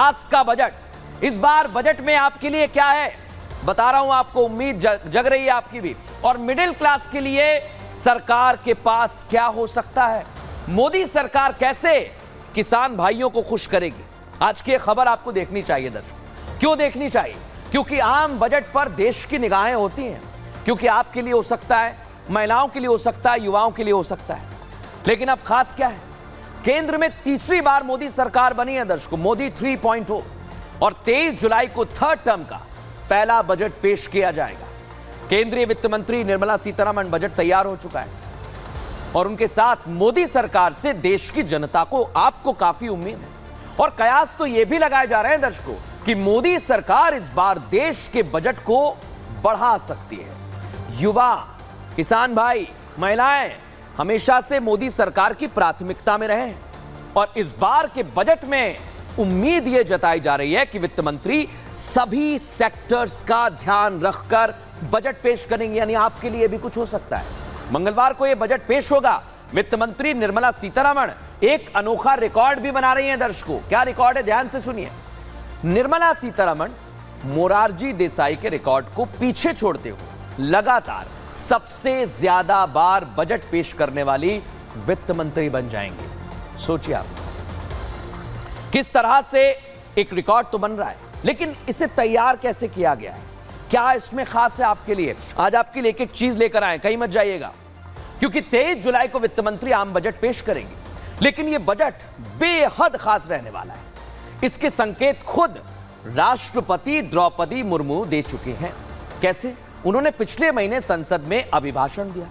खास का बजट। इस बार बजट में आपके लिए क्या है बता रहा हूं आपको, उम्मीद जग रही है आपकी भी। और मिडिल क्लास के लिए सरकार के पास क्या हो सकता है, मोदी सरकार कैसे किसान भाइयों को खुश करेगी, आज की खबर आपको देखनी चाहिए दर्शकों। क्यों देखनी चाहिए? क्योंकि आम बजट पर देश की निगाहें होती हैं, क्योंकि आपके लिए हो सकता है, महिलाओं के लिए हो सकता है, युवाओं के लिए हो सकता है। लेकिन अब खास क्या है, केंद्र में तीसरी बार मोदी सरकार बनी है दर्शकों, मोदी 3.0, और 23 जुलाई को थर्ड टर्म का पहला बजट पेश किया जाएगा। केंद्रीय वित्त मंत्री निर्मला सीतारमण बजट तैयार हो चुका है और उनके साथ मोदी सरकार से देश की जनता को, आपको काफी उम्मीद है। और कयास तो यह भी लगाए जा रहे हैं दर्शकों कि मोदी सरकार इस बार देश के बजट को बढ़ा सकती है। युवा, किसान भाई, महिलाएं हमेशा से मोदी सरकार की प्राथमिकता में रहे हैं और इस बार के बजट में उम्मीद यह जताई जा रही है कि वित्त मंत्री सभी सेक्टर्स का ध्यान रखकर बजट पेश करेंगे। यानी आपके लिए भी कुछ हो सकता है। मंगलवार को यह बजट पेश होगा। वित्त मंत्री निर्मला सीतारमण एक अनोखा रिकॉर्ड भी बना रही हैं दर्शकों। क्या रिकॉर्ड है, ध्यान से सुनिए। निर्मला सीतारमण मोरारजी देसाई के रिकॉर्ड को पीछे छोड़ते हुए लगातार सबसे ज्यादा बार बजट पेश करने वाली वित्त मंत्री बन जाएंगे। सोचिए आप, किस तरह से एक रिकॉर्ड तो बन रहा है, लेकिन इसे तैयार कैसे किया गया है, क्या इसमें खास है आपके लिए? आज आपके लिए एक एक चीज लेकर आए, कहीं मत जाइएगा, क्योंकि 23 जुलाई को वित्त मंत्री आम बजट पेश करेंगे। लेकिन यह बजट बेहद खास रहने वाला है। इसके संकेत खुद राष्ट्रपति द्रौपदी मुर्मू दे चुके हैं। कैसे? उन्होंने पिछले महीने संसद में अभिभाषण दिया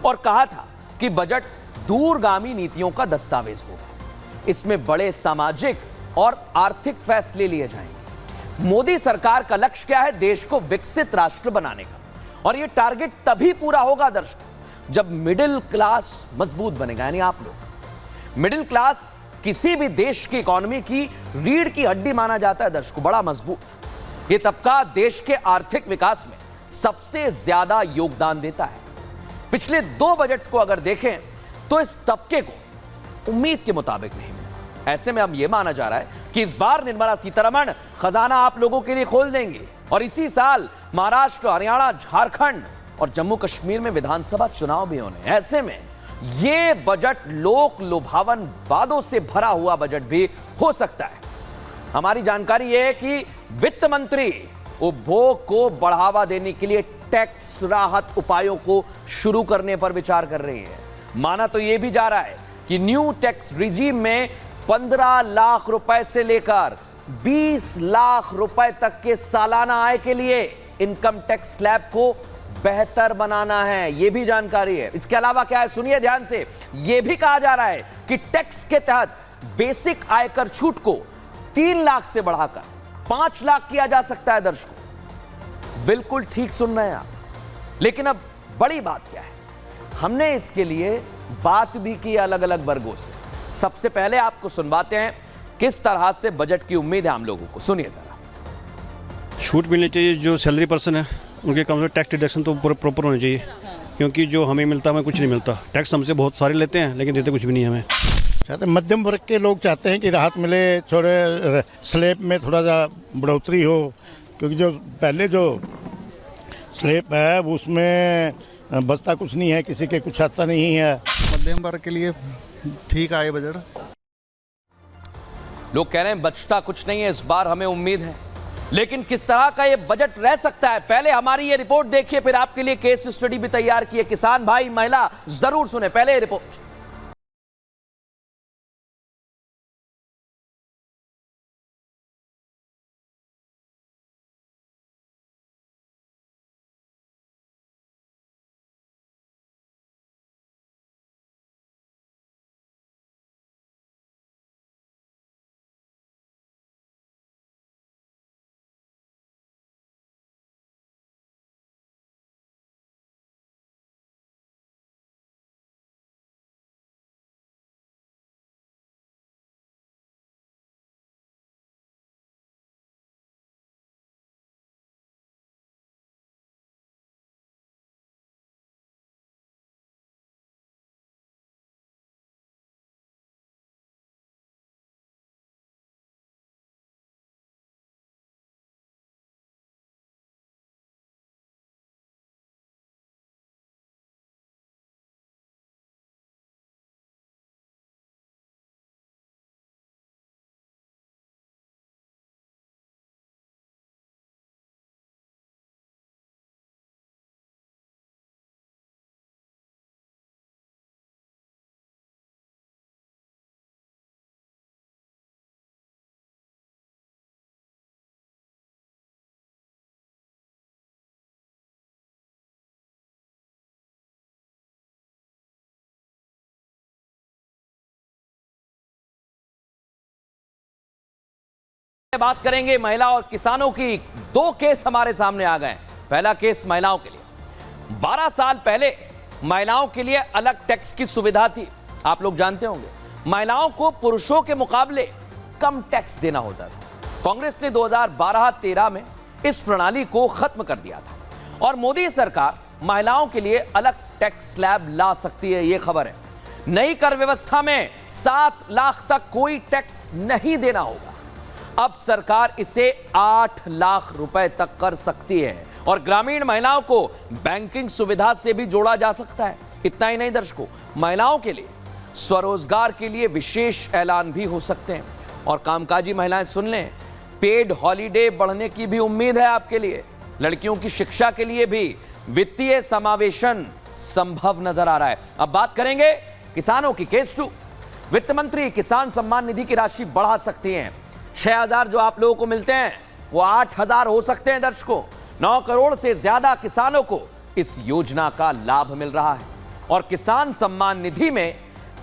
और कहा था कि बजट दूरगामी नीतियों का दस्तावेज होगा। इसमें बड़े सामाजिक और आर्थिक फैसले लिए जाएंगे। मोदी सरकार का लक्ष्य क्या है? देश को विकसित राष्ट्र बनाने का। और यह टारगेट तभी पूरा होगा दर्शकों जब मिडिल क्लास मजबूत बनेगा। यानी आप लोग, मिडिल क्लास किसी भी देश की इकोनॉमी की रीढ़ की हड्डी माना जाता है दर्शकों, बड़ा मजबूत। यह तबका देश के आर्थिक विकास में सबसे ज्यादा योगदान देता है। पिछले 2 बजट्स को अगर देखें तो इस तबके को उम्मीद के मुताबिक नहीं मिला। ऐसे में अब यह माना जा रहा है कि इस बार निर्मला सीतारमण खजाना आप लोगों के लिए खोल देंगे और इसी साल महाराष्ट्र, हरियाणा, झारखंड और जम्मू कश्मीर में विधानसभा चुनाव भी होने। ऐसे में यह बजट लोक लुभावन वादों से भरा हुआ बजट भी हो सकता है। हमारी जानकारी यह है कि वित्त मंत्री उपभोग को बढ़ावा देने के लिए टैक्स राहत उपायों को शुरू करने पर विचार कर रही है। माना तो यह भी जा रहा है कि न्यू टैक्स रिजीम में 15 लाख रुपए से लेकर 20 लाख रुपए तक के सालाना आय के लिए इनकम टैक्स स्लैब को बेहतर बनाना है। यह भी जानकारी है। इसके अलावा क्या है, सुनिए ध्यान से। यह भी कहा जा रहा है कि टैक्स के तहत बेसिक आयकर छूट को 3 लाख से बढ़ाकर 5 लाख किया जा सकता है दर्शकों। बिल्कुल ठीक सुन रहे हैं आप। लेकिन अब बड़ी बात क्या है, हमने इसके लिए बात भी की अलग अलग वर्गों से। सबसे पहले आपको सुनवाते हैं किस तरह से बजट की उम्मीद है हम लोगों को। सुनिए जरा। छूट मिलनी चाहिए। जो सैलरी पर्सन है उनके कम से टैक्स डिडक्शन तो प्रॉपर होना चाहिए, क्योंकि जो हमें मिलता है हमें कुछ नहीं मिलता। टैक्स हमसे बहुत सारे लेते हैं लेकिन देते कुछ भी नहीं हमें। चाहते मध्यम वर्ग के लोग चाहते हैं कि राहत मिले, थोड़े स्लैब में थोड़ा सा बढ़ोतरी हो, क्योंकि जो पहले जो स्लैब है उसमें बचता कुछ नहीं है, किसी के कुछ आता नहीं है। मध्यम वर्ग के लिए ठीक आए बजट। लोग कह रहे हैं बचता कुछ नहीं है, इस बार हमें उम्मीद है। लेकिन किस तरह का ये बजट रह सकता है, पहले हमारी ये रिपोर्ट देखिए, फिर आपके लिए केस स्टडी भी तैयार की है। किसान भाई, महिला जरूर सुने, पहले ये रिपोर्ट। बात करेंगे महिला और किसानों की। दो केस हमारे सामने आ गए। पहला केस महिलाओं के लिए। 12 साल पहले महिलाओं के लिए अलग टैक्स की सुविधा थी। आप लोग जानते होंगे महिलाओं को पुरुषों के मुकाबले कम टैक्स देना होता था। कांग्रेस ने 2012-13 में इस प्रणाली को खत्म कर दिया था और मोदी सरकार महिलाओं के लिए अलग टैक्स स्लैब ला सकती है, यह खबर है। नई कर व्यवस्था में 7 लाख तक कोई टैक्स नहीं देना होगा। अब सरकार इसे 8 लाख रुपए तक कर सकती है और ग्रामीण महिलाओं को बैंकिंग सुविधा से भी जोड़ा जा सकता है। इतना ही नहीं दर्शकों, महिलाओं के लिए स्वरोजगार के लिए विशेष ऐलान भी हो सकते हैं। और कामकाजी महिलाएं सुन लें, पेड हॉलीडे बढ़ने की भी उम्मीद है आपके लिए। लड़कियों की शिक्षा के लिए भी वित्तीय समावेशन संभव नजर आ रहा है। अब बात करेंगे किसानों की। केस 2, वित्त मंत्री किसान सम्मान निधि की राशि बढ़ा सकती हैं। 6,000 जो आप लोगों को मिलते हैं वो 8,000 हो सकते हैं दर्शकों। 9 करोड़ से ज्यादा किसानों को इस योजना का लाभ मिल रहा है और किसान सम्मान निधि में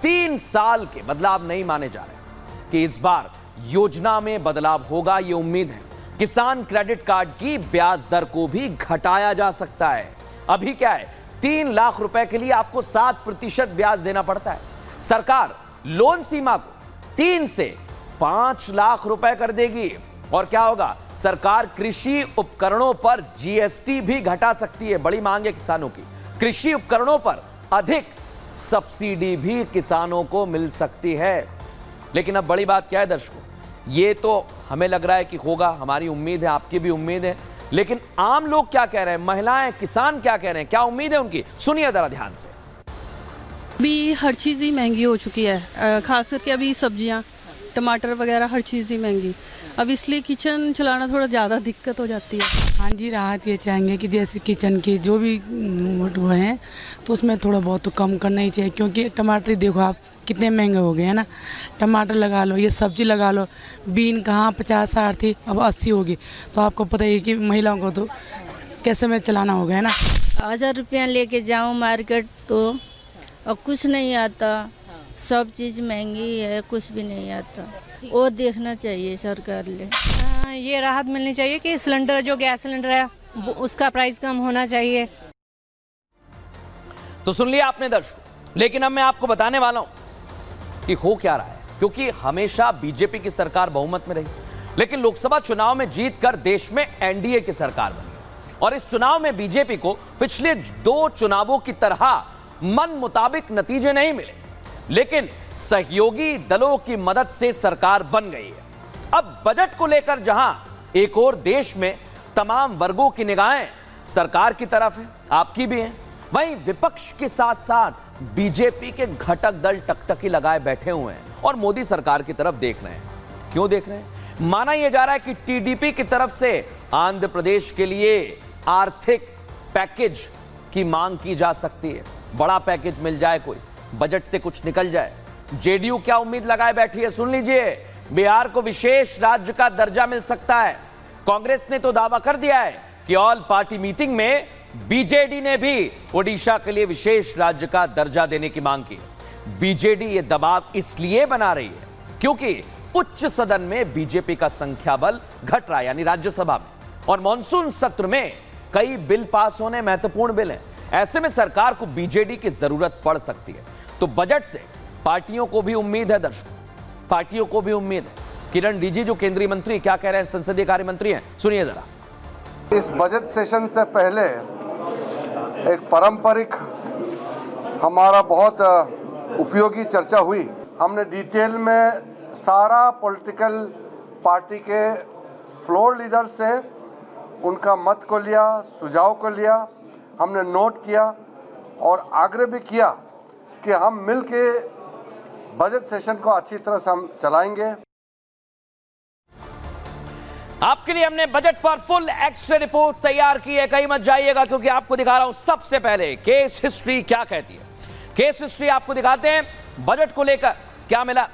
3 साल के बदलाव नहीं माने जा रहे कि इस बार योजना में बदलाव होगा, ये उम्मीद है। किसान क्रेडिट कार्ड की ब्याज दर को भी घटाया जा सकता है। अभी क्या है, 3 लाख रुपए के लिए आपको 7% ब्याज देना पड़ता है। सरकार लोन सीमा को 3 से 5 लाख रुपए कर देगी। और क्या होगा, सरकार कृषि उपकरणों पर जीएसटी भी घटा सकती है। बड़ी मांग है किसानों की। कृषि उपकरणों पर अधिक सब्सिडी भी किसानों को मिल सकती है। लेकिन अब बड़ी बात क्या है दर्शकों, ये तो हमें लग रहा है कि होगा, हमारी उम्मीद है, आपकी भी उम्मीद है। लेकिन आम लोग क्या कह रहे हैं, महिलाएं, किसान क्या कह रहे हैं, क्या उम्मीद है उनकी, सुनिए जरा ध्यान से। अभी हर चीज़ ही महंगी हो चुकी है, खास करके अभी सब्जियां, टमाटर वगैरह हर चीज़ ही महंगी। अब इसलिए किचन चलाना थोड़ा ज़्यादा दिक्कत हो जाती है। हाँ जी, राहत ये चाहेंगे कि जैसे किचन के जो भी वो हैं तो उसमें थोड़ा बहुत तो कम करना ही चाहिए, क्योंकि टमाटर देखो आप कितने महंगे हो गए हैं ना। टमाटर लगा लो, ये सब्जी लगा लो, बीन कहाँ 50-60 थी, अब 80 होगी। तो आपको पता ही है कि महिलाओं को तो कैसे में चलाना होगा, है ना। 1000 रुपया लेके जाऊँ मार्केट तो और कुछ नहीं आता, सब चीज़ महंगी है, कुछ भी नहीं आता। वो देखना चाहिए सरकार ले। ये राहत मिलनी चाहिए कि सिलेंडर, जो गैस सिलेंडर है उसका प्राइस कम होना चाहिए। तो सुन लिया आपने दर्शकों, लेकिन अब मैं आपको बताने वाला हूं कि हो क्या रहा है। क्योंकि हमेशा बीजेपी की सरकार बहुमत में रही, लेकिन लोकसभा चुनाव में जीतकर देश में एनडीए की सरकार बनी और इस चुनाव में बीजेपी को पिछले 2 चुनावों की तरह मन मुताबिक नतीजे नहीं मिले, लेकिन सहयोगी दलों की मदद से सरकार बन गई है। अब बजट को लेकर जहां एक और देश में तमाम वर्गों की निगाहें सरकार की तरफ है, आपकी भी है, वहीं विपक्ष के साथ साथ बीजेपी के घटक दल टकटकी लगाए बैठे हुए हैं और मोदी सरकार की तरफ देख रहे हैं। क्यों देख रहे हैं? माना यह जा रहा है कि टीडीपी की तरफ से आंध्र प्रदेश के लिए आर्थिक पैकेज की मांग की जा सकती है। बड़ा पैकेज मिल जाए, कोई बजट से कुछ निकल जाए। जेडीयू क्या उम्मीद लगाए बैठी है, सुन लीजिए। बिहार को विशेष राज्य का दर्जा मिल सकता है। कांग्रेस ने तो दावा कर दिया है कि ऑल पार्टी मीटिंग में बीजेडी ने भी ओडिशा के लिए विशेष राज्य का दर्जा देने की मांग की। बीजेडी ये दबाव इसलिए बना रही है क्योंकि उच्च सदन में बीजेपी का संख्या बल घट रहा है, यानी राज्यसभा में, और मॉनसून सत्र में कई बिल पास होने, महत्वपूर्ण बिल हैं। ऐसे में सरकार को बीजेडी की जरूरत पड़ सकती है। तो बजट से पार्टियों को भी उम्मीद है दर्शकों, पार्टियों को भी उम्मीद है। किरण रिजिजू केंद्रीय मंत्री क्या कह रहे हैं, संसदीय कार्य मंत्री हैं, सुनिए जरा। इस बजट सेशन से पहले एक पारंपरिक हमारा बहुत उपयोगी चर्चा हुई। हमने डिटेल में सारा पॉलिटिकल पार्टी के फ्लोर लीडर से उनका मत को लिया, सुझाव को लिया, हमने नोट किया और आग्रह भी किया कि हम मिलके बजट सेशन को अच्छी तरह से हम चलाएंगे। आपके लिए हमने बजट पर फुल एक्स्ट्रा रिपोर्ट तैयार की है, कहीं मत जाइएगा, क्योंकि आपको दिखा रहा हूं सबसे पहले केस हिस्ट्री क्या कहती है। केस हिस्ट्री आपको दिखाते हैं बजट को लेकर क्या मिला।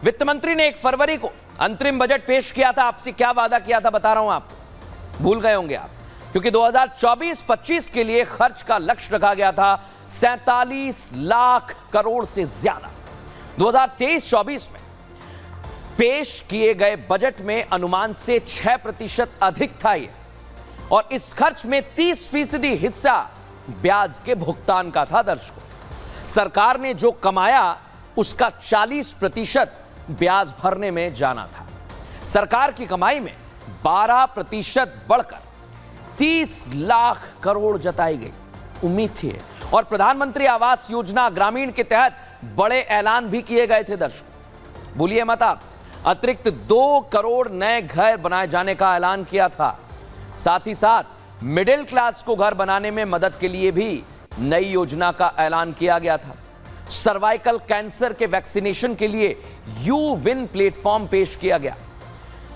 वित्त मंत्री ने 1 फरवरी को अंतरिम बजट पेश किया था। आपसे क्या वादा किया था बता रहा हूं आपको, भूल गए होंगे आप, क्योंकि 2024-25 के लिए खर्च का लक्ष्य रखा गया था 47 लाख करोड़ से ज्यादा। 2023-24 में पेश किए गए बजट में अनुमान से 6% अधिक था ये, और इस खर्च में 30% हिस्सा ब्याज के भुगतान का था। दर्शकों, सरकार ने जो कमाया उसका 40% ब्याज भरने में जाना था। सरकार की कमाई में 12% बढ़कर 30 लाख करोड़ जताई गई। उम्मीद थी, और प्रधानमंत्री आवास योजना ग्रामीण के तहत बड़े ऐलान भी किए गए थे। दर्शकों, भूलिए मत आप, अतिरिक्त 2 करोड़ नए घर बनाए जाने का ऐलान किया था। साथ ही साथ मिडिल क्लास को घर बनाने में मदद के लिए भी नई योजना का ऐलान किया गया था। सर्वाइकल कैंसर के वैक्सीनेशन के लिए यू-विन प्लेटफॉर्म पेश किया गया।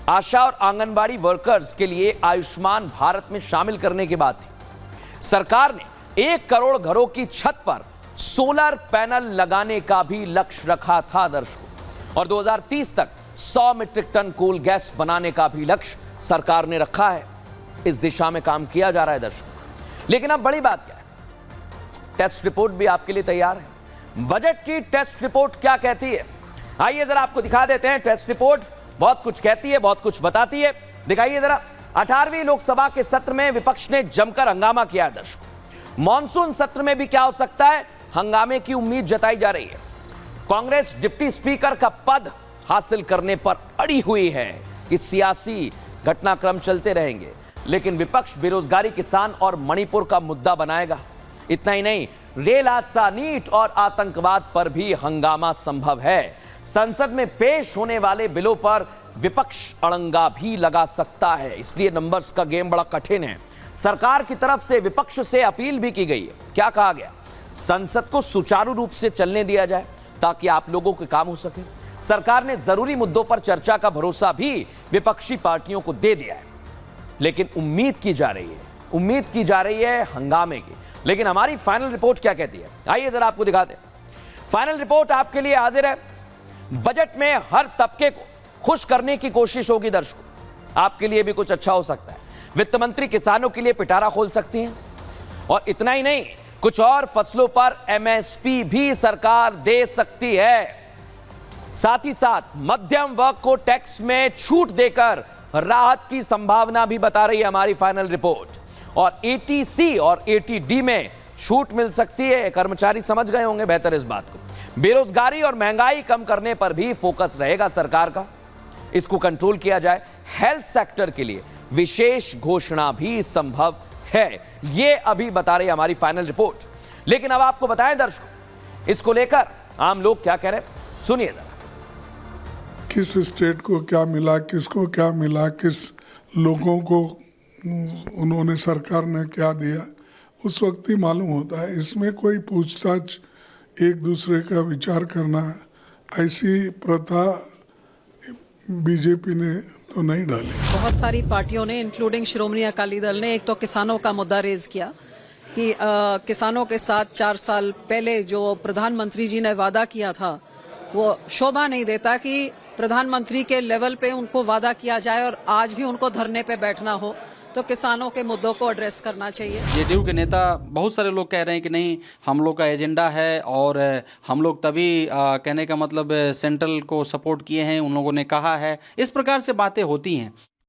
आशा और आंगनबाड़ी वर्कर्स के लिए आयुष्मान भारत में शामिल करने की बात थी। सरकार ने 1 करोड़ घरों की छत पर सोलर पैनल लगाने का भी लक्ष्य रखा था। दर्शकों, और 2030 तक 100 मीट्रिक टन कोल गैस बनाने का भी लक्ष्य सरकार ने रखा है। इस दिशा में काम किया जा रहा है। दर्शकों, लेकिन अब बड़ी बात क्या है, टेस्ट रिपोर्ट भी आपके लिए तैयार है। बजट की टेस्ट रिपोर्ट क्या कहती है, आइए जरा आपको दिखा देते हैं। टेस्ट रिपोर्ट बहुत कुछ कहती है, बहुत कुछ बताती है। दिखाइए जरा। 18वीं लोकसभा के सत्र में विपक्ष ने जमकर हंगामा किया है। दर्शकों, मॉनसून सत्र में भी क्या हो सकता है, हंगामे की उम्मीद जताई जा रही है। कांग्रेस डिप्टी स्पीकर का पद हासिल करने पर अड़ी हुई है कि सियासी घटनाक्रम चलते रहेंगे, लेकिन विपक्ष बेरोजगारी, किसान और मणिपुर का मुद्दा बनाएगा। इतना ही नहीं, रेल हादसा, नीट और आतंकवाद पर भी हंगामा संभव है। संसद में पेश होने वाले बिलों पर विपक्ष अड़ंगा भी लगा सकता है, इसलिए नंबर्स का गेम बड़ा कठिन है। सरकार की तरफ से विपक्ष से अपील भी की गई है। क्या कहा गया, संसद को सुचारू रूप से चलने दिया जाए ताकि आप लोगों के काम हो सके। सरकार ने जरूरी मुद्दों पर चर्चा का भरोसा भी विपक्षी पार्टियों को दे दिया है, लेकिन उम्मीद की जा रही है हंगामे की। लेकिन हमारी फाइनल रिपोर्ट क्या कहती है, आइए जरा आपको दिखाते हैं। फाइनल रिपोर्ट आपके लिए हाजिर है। बजट में हर तबके को खुश करने की कोशिश होगी। दर्शकों, आपके लिए भी कुछ अच्छा हो सकता है। वित्त मंत्री किसानों के लिए पिटारा खोल सकती हैं, और इतना ही नहीं, कुछ और फसलों पर एमएसपी भी सरकार दे सकती है। साथ ही साथ मध्यम वर्ग को टैक्स में छूट देकर राहत की संभावना भी बता रही है हमारी फाइनल रिपोर्ट। और एटीसी और एटीडी में छूट मिल सकती है। कर्मचारी समझ गए होंगे बेहतर इस बात को। बेरोजगारी और महंगाई कम करने पर भी फोकस रहेगा सरकार का, इसको कंट्रोल किया जाए। हेल्थ सेक्टर के लिए विशेष घोषणा भी संभव है, ये अभी बता रही हमारी फाइनल रिपोर्ट। लेकिन अब आपको बताएं दर्शकों, इसको लेकर आम लोग क्या कह रहे हैं, सुनिए जरा। किस स्टेट को क्या मिला, किसको क्या मिला, किस लोगों को उन्होंने, सरकार ने क्या दिया, उस वक्त ही मालूम होता है। इसमें कोई पूछताछ, एक दूसरे का विचार करना, ऐसी प्रथा बीजेपी ने तो नहीं डाली। बहुत सारी पार्टियों ने, इंक्लूडिंग श्रोमणी अकाली दल ने, एक तो किसानों का मुद्दा रेज किया कि किसानों के साथ 4 साल पहले जो प्रधानमंत्री जी ने वादा किया था, वो शोभा नहीं देता कि प्रधानमंत्री के लेवल पे उनको वादा किया जाए और आज भी उनको धरने पे बैठना हो। तो किसानों के मुद्दों को एड्रेस करना चाहिए। जेडीयू के नेता, बहुत सारे लोग कह रहे हैं कि नहीं, हम लोग का एजेंडा है और हम लोग तभी कहने का मतलब सेंट्रल को सपोर्ट किए हैं, उन लोगों ने कहा है, इस प्रकार से बातें होती हैं।